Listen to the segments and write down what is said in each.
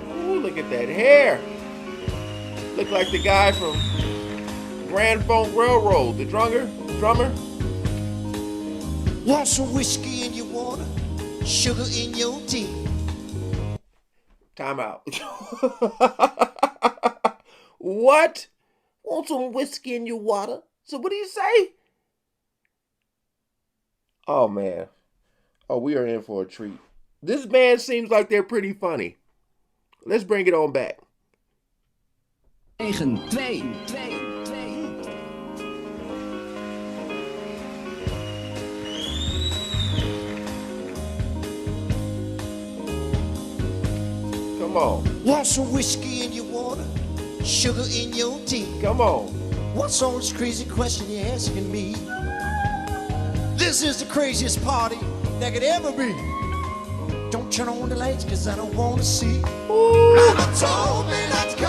Ooh, look at that hair. Look like the guy from Grand Funk Railroad, the drummer. Want some whiskey in your water, sugar in your tea. Time out. What? Want some whiskey in your water? So what do you say? Oh man. Oh, we are in for a treat. This band seems like they're pretty funny. Let's bring it on back. Come on. Want some whiskey in your water, sugar in your tea. Come on. What's all this crazy question you're asking me? This is the craziest party that could ever be. Don't turn on the lights, cause I don't wanna see. Ooh. Mama told me not to go.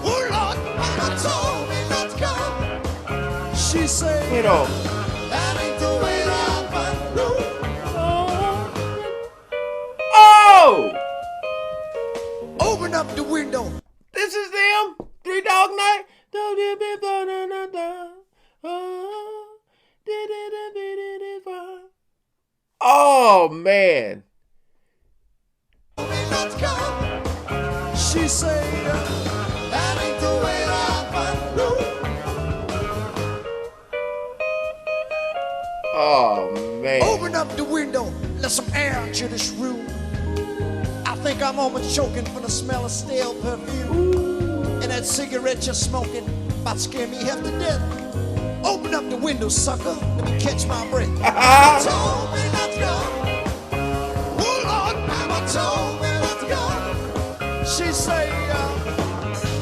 Oh Lord, Mama told me not to go. She said, Hit on. that ain't the way I find Oh! Open up the window. This is them. 3 Dog Night. Oh man. She said, that ain't the way I find Oh man. Open up the window, let some air into this room. I think I'm almost choking from the smell of stale perfume. And that cigarette you're smoking about to scare me half to death. Open up the window, sucker, let me catch my breath. Mama told me not to go. Oh Lord, Mama told me not to go. She say,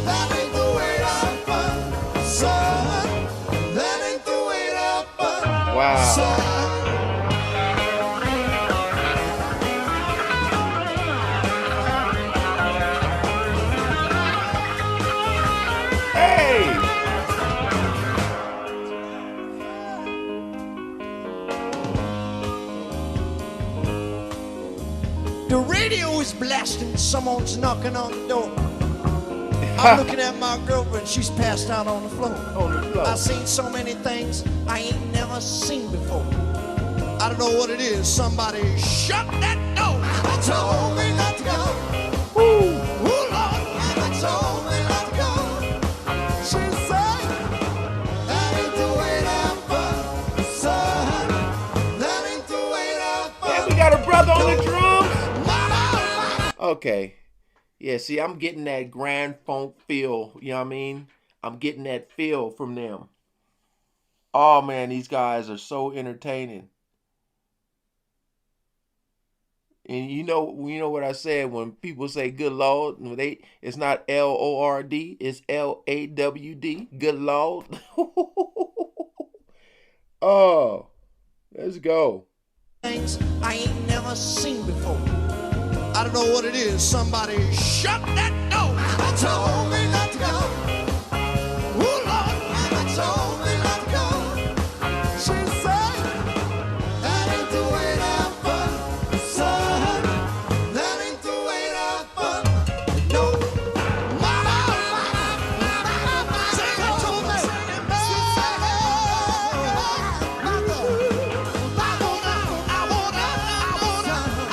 that ain't the way I find, son. That ain't the way I find, Wow. son. Hey. The radio is blasting, someone's knocking on the door. I'm looking at my girlfriend, she's passed out on the floor. On the floor. I've seen so many things I ain't never seen before. I don't know what it is, somebody shut that door. Mama told me not to go. Ooh, Lord, Mama told me not to go. She said, that ain't the way that fun, son. That ain't the way that fun. Yeah, we got a brother on the drums. Okay. Yeah, see, I'm getting that Grand Funk feel, you know what I mean? I'm getting that feel from them. Oh man, these guys are so entertaining. And you know what I said when people say good Lord, it's not LORD, it's LAWD. Good Lord. Oh, let's go. Things I ain't never seen before. I don't know what it is, somebody shut that door. Mama told me not to go. Oh Lord, Mama told me not to go. She said, that ain't the way that fun, son. That ain't the way that fun. No, Mama, say that to me.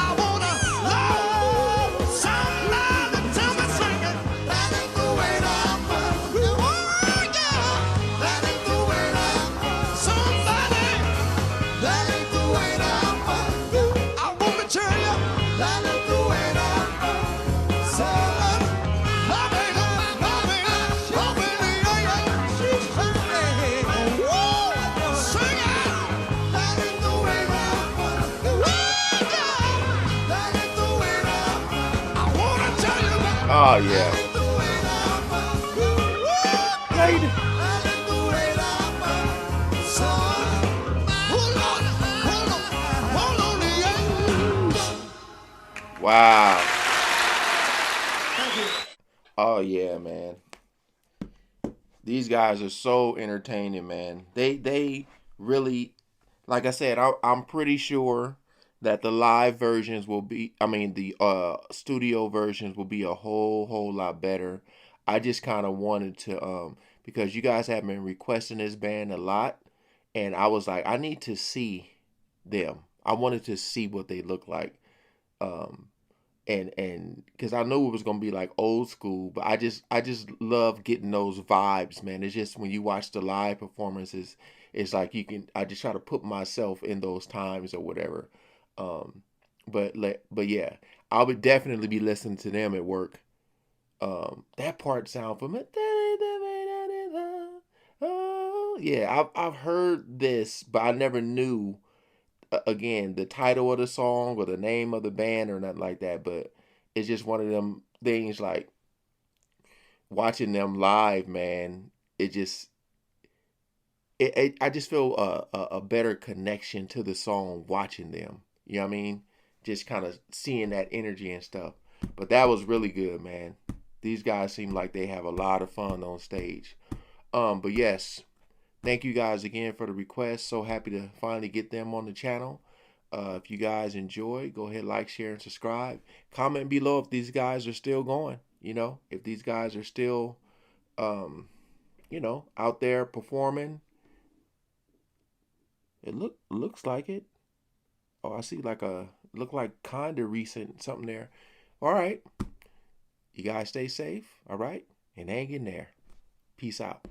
I wanna love somebody. Tell me, sing it. That ain't the way that fun. Oh yeah, that ain't the way that fun. Somebody. That ain't the way that fun. I wanna tell you, that ain't the way that fun. Son, love it, yeah, yeah. She's funny. Woo, sing it. That ain't the way that fun. Woo, yeah. That ain't the way that fun. I wanna tell you that. Oh yeah. That ain't the way that fun. Woo, Lady. that ain't the way that fun. Son, hold on, hold on, yeah. Wow. Thank you. Oh yeah, man. These guys are so entertaining, man. They really, like I said, I'm pretty sure that the live versions will be, I mean, the studio versions will be a whole lot better. I just kind of wanted to because you guys have been requesting this band a lot, and I was like, I need to see them. I wanted to see what they look like. Um and because I knew it was gonna be like old school, but I just love getting those vibes, man. It's just when you watch the live performances, it's like I just try to put myself in those times or whatever. Um, but yeah, I would definitely be listening to them at work. That part sound familiar. Oh yeah, I've heard this, but I never knew again the title of the song or the name of the band or nothing like that. But it's just one of them things like watching them live, man. It just I just feel a better connection to the song watching them. You know what I mean? Just kind of seeing that energy and stuff. But that was really good, man. These guys seem like they have a lot of fun on stage. But yes, thank you guys again for the request. So happy to finally get them on the channel. If you guys enjoy, go ahead, like, share, and subscribe. Comment below if these guys are still going. You know, if these guys are still, out there performing. It looks like it. Oh, I see like look like kinda recent something there. All right, you guys stay safe. All right, and hang in there. Peace out.